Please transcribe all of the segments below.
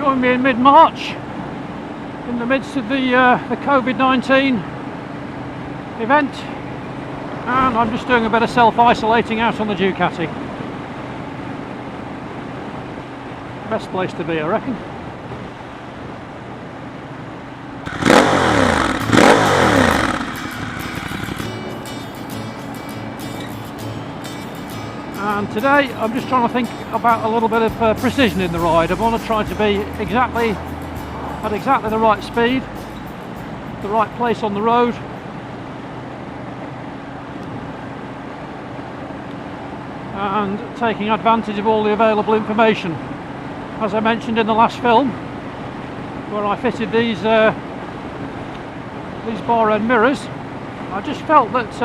Join me in mid-March, in the midst of the COVID-19 event, and I'm just doing a bit of self-isolating out on the Ducati. Best place to be, I reckon. And today I'm just trying to think about a little bit of precision in the ride. I want to try to be at exactly the right speed, the right place on the road, and taking advantage of all the available information. As I mentioned in the last film, where I fitted these bar end mirrors, I just felt that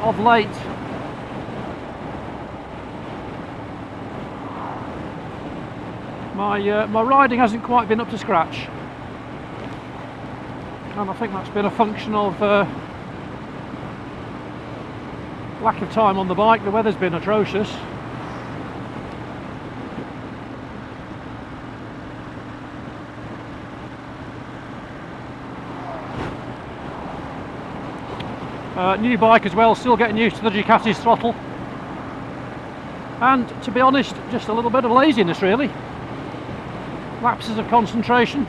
of late my riding hasn't quite been up to scratch, and I think that's been a function of lack of time on the bike. The weather's been atrocious. New bike as well, still getting used to the Ducati's throttle, and to be honest, just a little bit of laziness really. Lapses of concentration.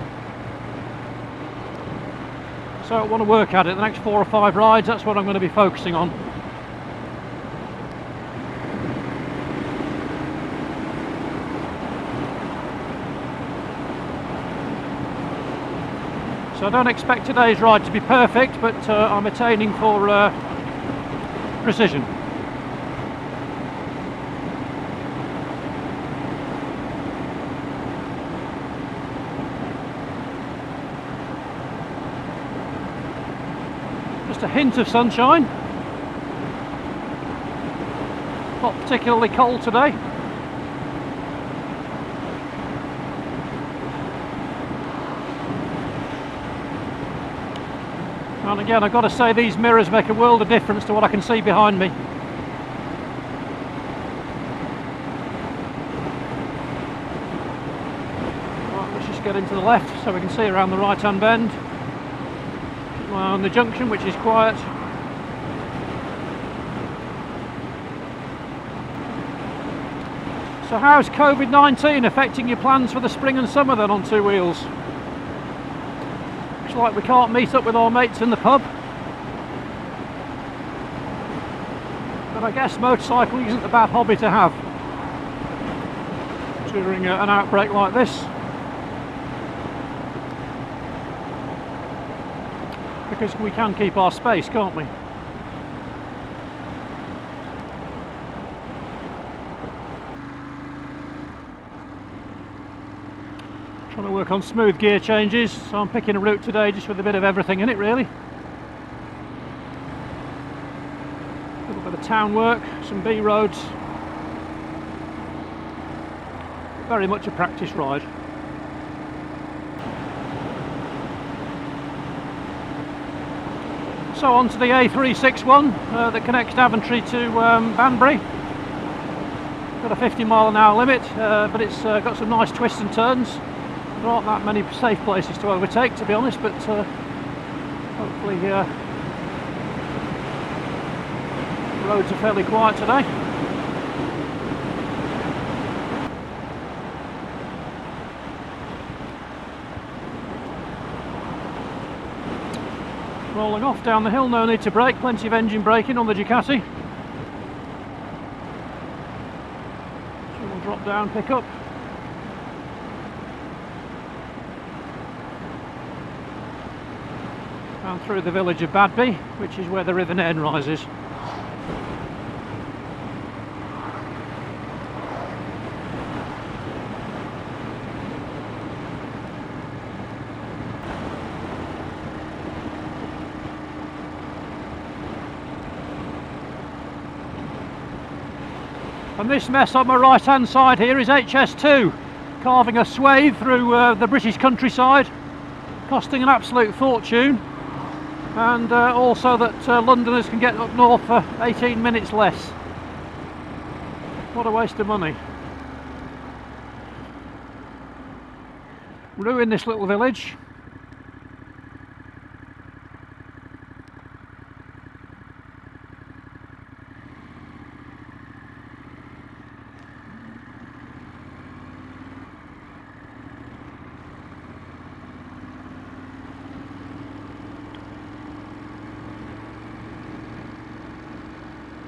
So I want to work at it. The next 4 or 5 rides, that's what I'm going to be focusing on. So I don't expect today's ride to be perfect, but I'm attaining for precision. Just a hint of sunshine. Not particularly cold today. And again, I've got to say, these mirrors make a world of difference to what I can see behind me. Right, let's just get into the left so we can see around the right hand bend. On the junction, which is quiet. So how's COVID-19 affecting your plans for the spring and summer then on 2 wheels? Looks like we can't meet up with our mates in the pub, but I guess motorcycling isn't a bad hobby to have during an outbreak like this, because we can keep our space, can't we? Trying to work on smooth gear changes, so I'm picking a route today just with a bit of everything in it really. A little bit of town work, some B roads. Very much a practice ride. So on to the A361 that connects Daventry to Banbury. Got a 50-mile-an-hour limit, but it's got some nice twists and turns. There aren't that many safe places to overtake, to be honest, but hopefully the roads are fairly quiet today. Rolling off down the hill, no need to brake, plenty of engine braking on the Ducati. So we'll drop down, pick up. And through the village of Badby, which is where the River Nairn rises. And this mess on my right hand side here is HS2, carving a swathe through the British countryside, costing an absolute fortune, and also that Londoners can get up north for 18 minutes less. What a waste of money. ruin this little village.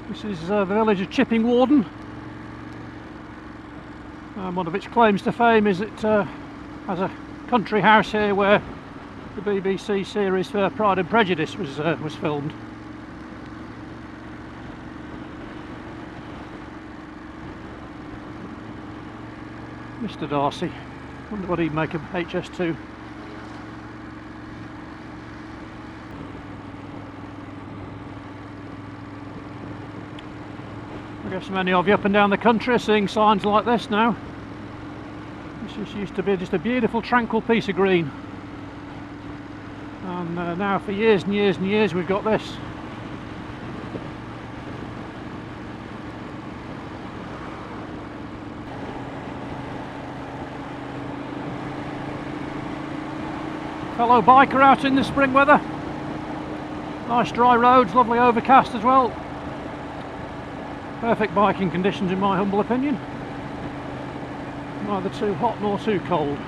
This is the village of Chipping Warden. One of its claims to fame is it has a country house here where the BBC series Pride and Prejudice was filmed. Mr. Darcy, wonder what he'd make of HS2. I guess many of you up and down the country are seeing signs like this now. This used to be just a beautiful tranquil piece of green, and now for years and years and years we've got this. Fellow biker out in the spring weather. Nice dry roads, lovely overcast as well. Perfect biking conditions in my humble opinion. Neither too hot nor too cold.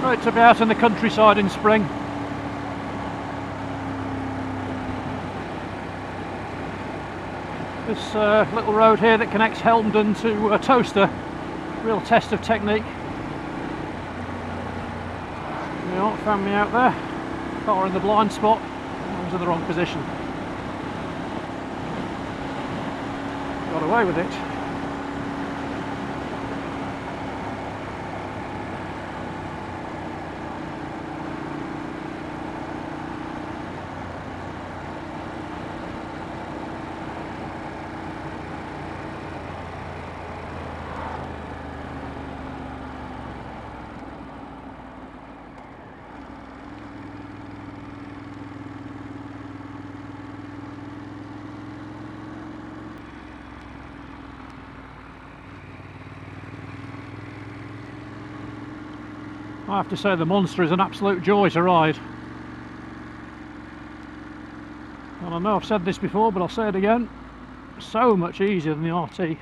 Great to be out in the countryside in spring. This little road here that connects Helmden to Toaster, real test of technique. You know, found me out there, car in the blind spot, I was in the wrong position. Got away with it. I have to say the Monster is an absolute joy to ride. And I know I've said this before, but I'll say it again, so much easier than the RT.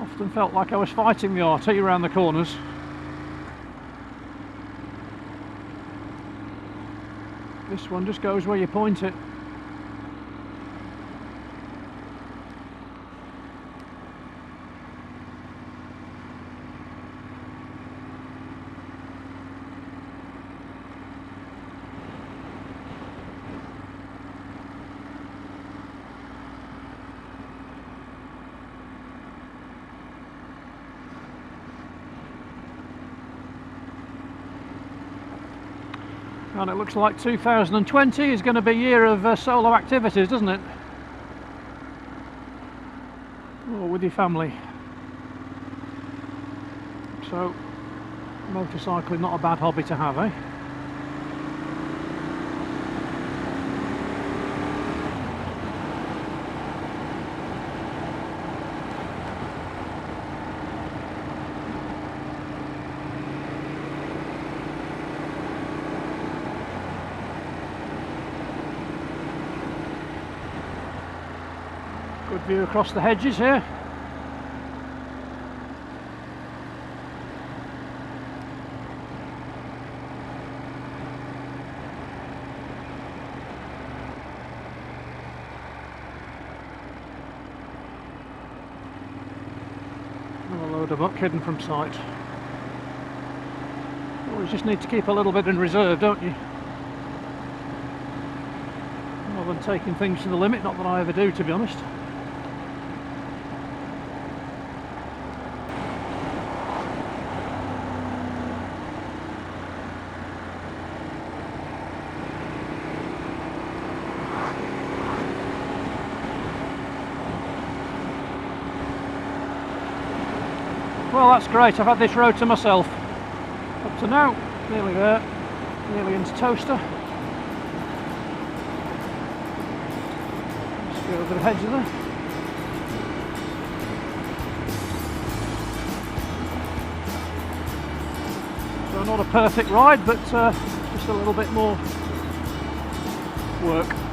Often felt like I was fighting the RT around the corners. This one just goes where you point it. And it looks like 2020 is going to be a year of solo activities, doesn't it? Or with your family. So, motorcycling not a bad hobby to have, eh? Good view across the hedges here. Another load of muck hidden from sight. Always just need to keep a little bit in reserve, don't you? Rather than taking things to the limit, not that I ever do, to be honest. Well, that's great. I've had this road to myself up to now. Nearly there. Nearly into Toaster. Just get over the hedge there. So not a perfect ride, but just a little bit more work.